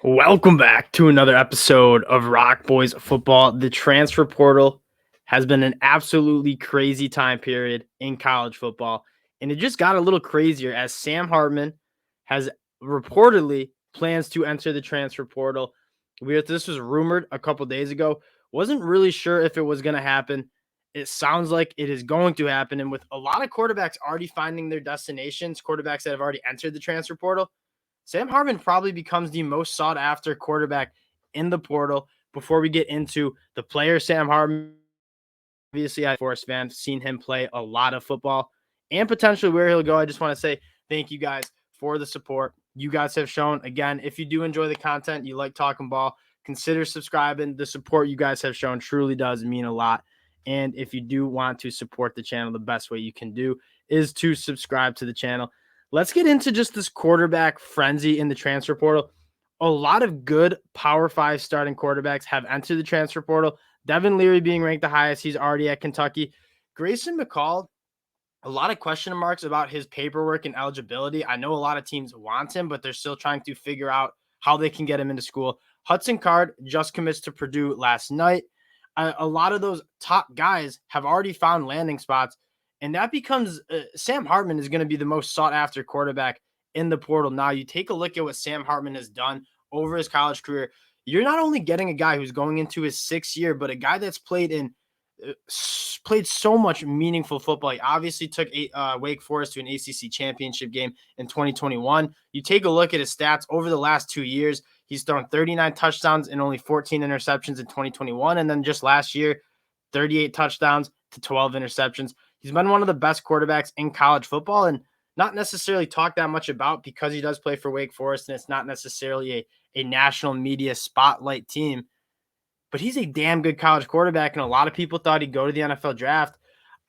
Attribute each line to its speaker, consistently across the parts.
Speaker 1: Welcome back to another episode of Rock Boys Football. The transfer portal has been an absolutely crazy time period in college football, and it just got a little crazier as Sam Hartman has reportedly plans to enter the transfer portal. This was rumored a couple days ago. Wasn't really sure if it was going to happen. It sounds like it is going to happen, and with a lot of quarterbacks already finding their destinations, quarterbacks that have already entered the transfer portal, Sam Hartman probably becomes the most sought after quarterback in the portal. Before we get into the player, Sam Hartman, obviously, I'm a Forest fan, seen him play a lot of football and potentially where he'll go. I just want to say thank you guys for the support you guys have shown. Again, if you do enjoy the content, you like talking ball, consider subscribing. The support you guys have shown truly does mean a lot. And if you do want to support the channel, the best way you can do is to subscribe to the channel. Let's get into just this quarterback frenzy in the transfer portal. A lot of good Power 5 starting quarterbacks have entered the transfer portal. Devin Leary being ranked the highest. He's already at Kentucky. Grayson McCall, a lot of question marks about his paperwork and eligibility. I know a lot of teams want him, but they're still trying to figure out how they can get him into school. Hudson Card just commits to Purdue last night. A lot of those top guys have already found landing spots. And that becomes Sam Hartman is going to be the most sought after quarterback in the portal. Now, you take a look at what Sam Hartman has done over his college career. You're not only getting a guy who's going into his sixth year, but a guy that's played so much meaningful football. He obviously took Wake Forest to an ACC championship game in 2021. You take a look at his stats over the last 2 years. He's thrown 39 touchdowns and only 14 interceptions in 2021. And then just last year, 38 touchdowns to 12 interceptions. He's been one of the best quarterbacks in college football and not necessarily talked that much about because he does play for Wake Forest and it's not necessarily a national media spotlight team. But he's a damn good college quarterback, and a lot of people thought he'd go to the NFL draft.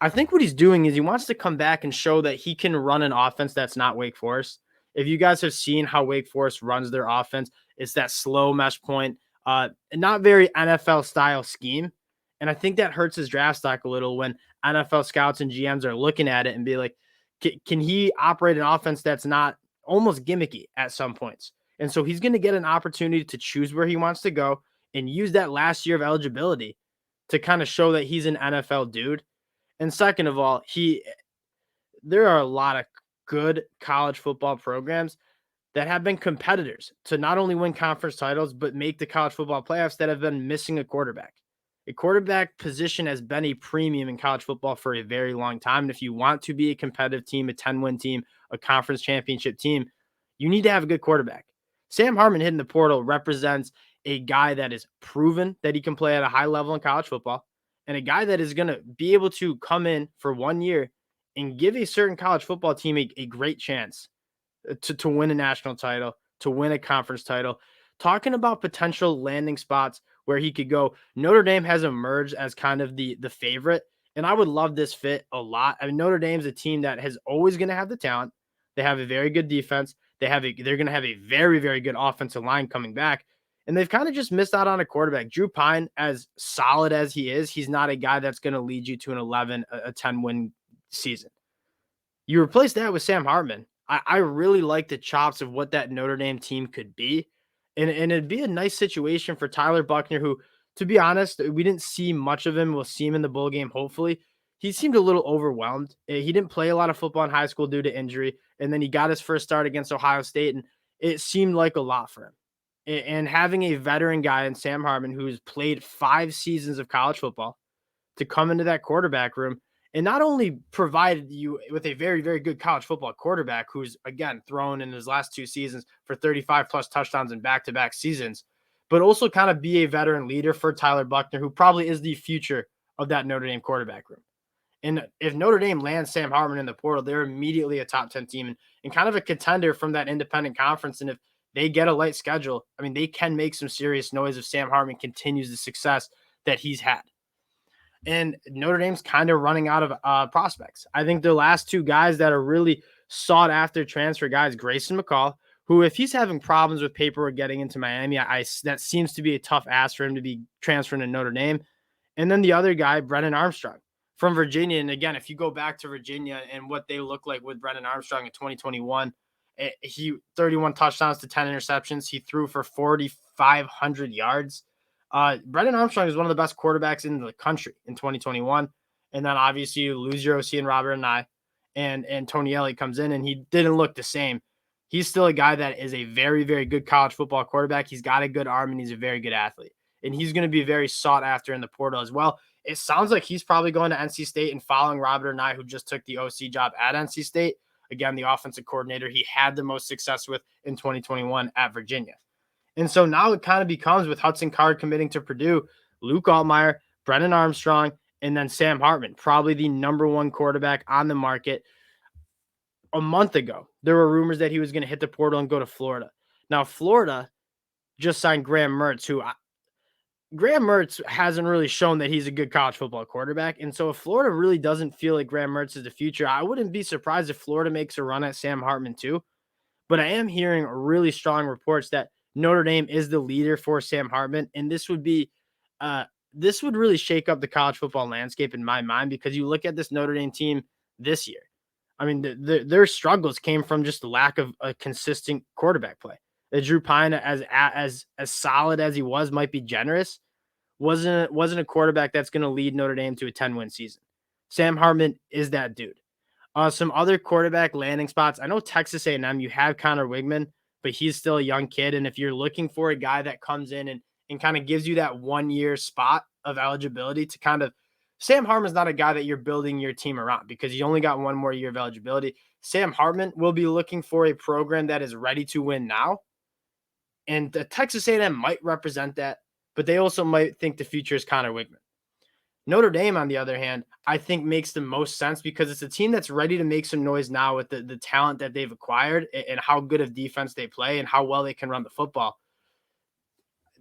Speaker 1: I think what he's doing is he wants to come back and show that he can run an offense that's not Wake Forest. If you guys have seen how Wake Forest runs their offense, it's that slow mesh point, not very NFL style scheme. And I think that hurts his draft stock a little when NFL scouts and GMs are looking at it and be like, can he operate an offense that's not almost gimmicky at some points? And so he's going to get an opportunity to choose where he wants to go and use that last year of eligibility to kind of show that he's an NFL dude. And second of all, there are a lot of good college football programs that have been competitors to not only win conference titles, but make the college football playoffs that have been missing a quarterback. A quarterback position has been a premium in college football for a very long time. And if you want to be a competitive team, a 10-win team, a conference championship team, you need to have a good quarterback. Sam Hartman hitting the portal represents a guy that is proven that he can play at a high level in college football and a guy that is going to be able to come in for 1 year and give a certain college football team a great chance to win a national title, to win a conference title. Talking about potential landing spots where he could go, Notre Dame has emerged as kind of the favorite, and I would love this fit a lot. I mean, Notre Dame's a team that has always going to have the talent. They have a very good defense. They're going to have a very, very good offensive line coming back. And they've kind of just missed out on a quarterback. Drew Pine, as solid as he is, he's not a guy that's going to lead you to an 10-win season. You replace that with Sam Hartman. I really like the chops of what that Notre Dame team could be. And it'd be a nice situation for Tyler Buchner, who, to be honest, we didn't see much of him. We'll see him in the bowl game, hopefully. He seemed a little overwhelmed. He didn't play a lot of football in high school due to injury. And then he got his first start against Ohio State, and it seemed like a lot for him. And having a veteran guy in Sam Hartman who's played 5 seasons of college football to come into that quarterback room and not only provide you with a very, very good college football quarterback who's, again, thrown in his last 2 seasons for 35-plus touchdowns in back-to-back seasons, but also kind of be a veteran leader for Tyler Buchner, who probably is the future of that Notre Dame quarterback room. And if Notre Dame lands Sam Hartman in the portal, they're immediately a top 10 team and kind of a contender from that independent conference. And if they get a light schedule, I mean, they can make some serious noise if Sam Hartman continues the success that he's had. And Notre Dame's kind of running out of prospects. I think the last 2 guys that are really sought after transfer guys, Grayson McCall, who, if he's having problems with paperwork getting into Miami, that seems to be a tough ask for him to be transferring to Notre Dame. And then the other guy, Brennan Armstrong from Virginia. And again, if you go back to Virginia and what they look like with Brennan Armstrong in 2021, He 31 touchdowns to 10 interceptions. He threw for 4,500 yards. Brendan Armstrong is one of the best quarterbacks in the country in 2021. And then obviously you lose your OC and Robert and I, and Tony Elliott comes in and he didn't look the same. He's still a guy that is a very, very good college football quarterback. He's got a good arm and he's a very good athlete. And he's going to be very sought after in the portal as well. It sounds like he's probably going to NC State and following Robert and I, who just took the OC job at NC State. Again, the offensive coordinator he had the most success with in 2021 at Virginia. And so now it kind of becomes, with Hudson Card committing to Purdue, Luke Altmaier, Brennan Armstrong, and then Sam Hartman, probably the number one quarterback on the market. A month ago, there were rumors that he was going to hit the portal and go to Florida. Now, Florida just signed Graham Mertz, who Graham Mertz hasn't really shown that he's a good college football quarterback. And so if Florida really doesn't feel like Graham Mertz is the future, I wouldn't be surprised if Florida makes a run at Sam Hartman too. But I am hearing really strong reports that Notre Dame is the leader for Sam Hartman. And this would really shake up the college football landscape in my mind, because you look at this Notre Dame team this year. I mean, their struggles came from just the lack of a consistent quarterback play. Drew Pine, as solid as he was, might be generous, wasn't a quarterback that's going to lead Notre Dame to a 10-win season. Sam Hartman is that dude. Some other quarterback landing spots. I know Texas A&M, you have Connor Wigman, but he's still a young kid. And if you're looking for a guy that comes in and kind of gives you that 1 year spot of eligibility to kind of, Sam Hartman's not a guy that you're building your team around because you only got 1 more year of eligibility. Sam Hartman will be looking for a program that is ready to win now. And the Texas A&M might represent that, but they also might think the future is Connor Wigman. Notre Dame, on the other hand, I think makes the most sense because it's a team that's ready to make some noise now with the talent that they've acquired and how good of defense they play and how well they can run the football.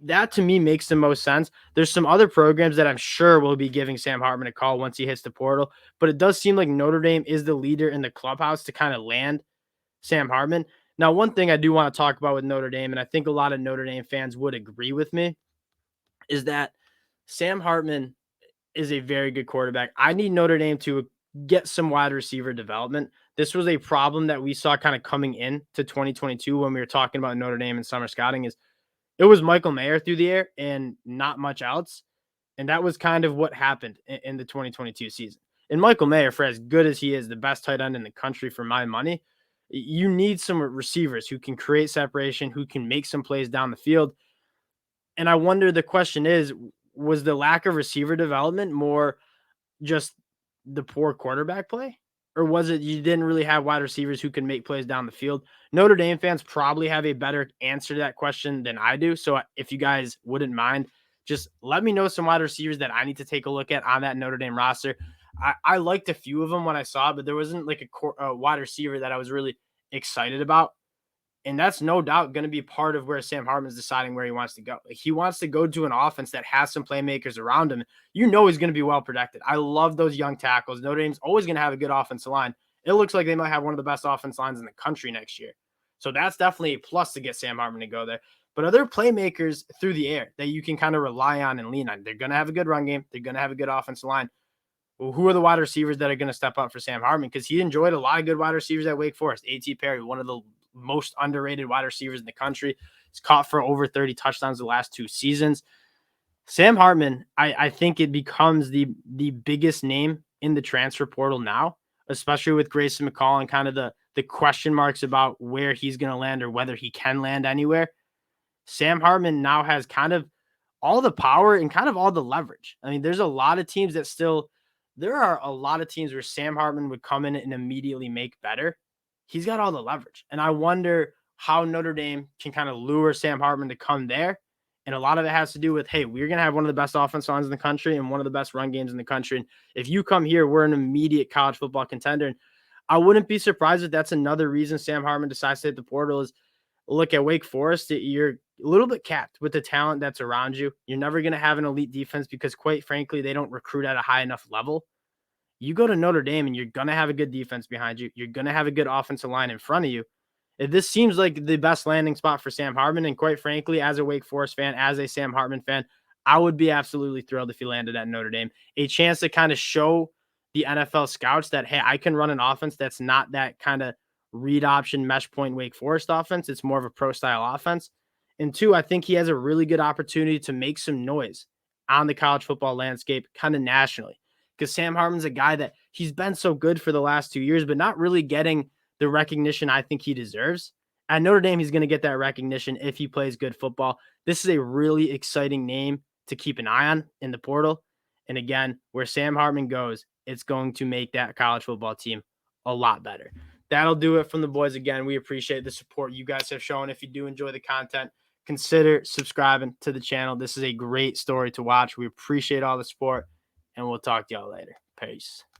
Speaker 1: That to me makes the most sense. There's some other programs that I'm sure will be giving Sam Hartman a call once he hits the portal, but it does seem like Notre Dame is the leader in the clubhouse to kind of land Sam Hartman. Now, one thing I do want to talk about with Notre Dame, and I think a lot of Notre Dame fans would agree with me, is that Sam Hartman is a very good quarterback. I need Notre Dame to get some wide receiver development. This was a problem that we saw kind of coming in to 2022 when we were talking about Notre Dame and summer scouting. Is it was Michael Mayer through the air and not much else. And that was kind of what happened in the 2022 season. And Michael Mayer, for as good as he is, the best tight end in the country for my money, you need some receivers who can create separation, who can make some plays down the field. And I wonder, the question is, was the lack of receiver development more just the poor quarterback play? Or was it you didn't really have wide receivers who can make plays down the field? Notre Dame fans probably have a better answer to that question than I do. So if you guys wouldn't mind, just let me know some wide receivers that I need to take a look at on that Notre Dame roster. I liked a few of them when I saw it, but there wasn't like a wide receiver that I was really excited about. And that's no doubt going to be part of where Sam Hartman's deciding where he wants to go. Like, he wants to go to an offense that has some playmakers around him. You know he's going to be well protected. I love those young tackles. Notre Dame's always going to have a good offensive line. It looks like they might have one of the best offensive lines in the country next year. So that's definitely a plus to get Sam Hartman to go there. But are there playmakers through the air that you can kind of rely on and lean on? They're going to have a good run game. They're going to have a good offensive line. Well, who are the wide receivers that are going to step up for Sam Hartman? Because he enjoyed a lot of good wide receivers at Wake Forest. A.T. Perry, one of the most underrated wide receivers in the country. He's caught for over 30 touchdowns the last 2 seasons. Sam Hartman, I think it becomes the biggest name in the transfer portal now, especially with Grayson McCall and kind of the question marks about where he's going to land or whether he can land anywhere. Sam Hartman now has kind of all the power and kind of all the leverage. I mean, there are a lot of teams where Sam Hartman would come in and immediately make better. He's got all the leverage. And I wonder how Notre Dame can kind of lure Sam Hartman to come there. And a lot of it has to do with, hey, we're going to have one of the best offensive lines in the country and one of the best run games in the country. And if you come here, we're an immediate college football contender. And I wouldn't be surprised if that's another reason Sam Hartman decides to hit the portal is, look, at Wake Forest, you're a little bit capped with the talent that's around you. You're never going to have an elite defense because, quite frankly, they don't recruit at a high enough level. You go to Notre Dame and you're going to have a good defense behind you. You're going to have a good offensive line in front of you. This seems like the best landing spot for Sam Hartman. And quite frankly, as a Wake Forest fan, as a Sam Hartman fan, I would be absolutely thrilled if he landed at Notre Dame. A chance to kind of show the NFL scouts that, hey, I can run an offense that's not that kind of read option mesh point Wake Forest offense. It's more of a pro style offense. And two, I think he has a really good opportunity to make some noise on the college football landscape kind of nationally, because Sam Hartman's a guy that he's been so good for the last 2 years, but not really getting the recognition I think he deserves. At Notre Dame, he's going to get that recognition if he plays good football. This is a really exciting name to keep an eye on in the portal. And again, where Sam Hartman goes, it's going to make that college football team a lot better. That'll do it from the boys. Again, we appreciate the support you guys have shown. If you do enjoy the content, consider subscribing to the channel. This is a great story to watch. We appreciate all the support, and we'll talk to y'all later. Peace.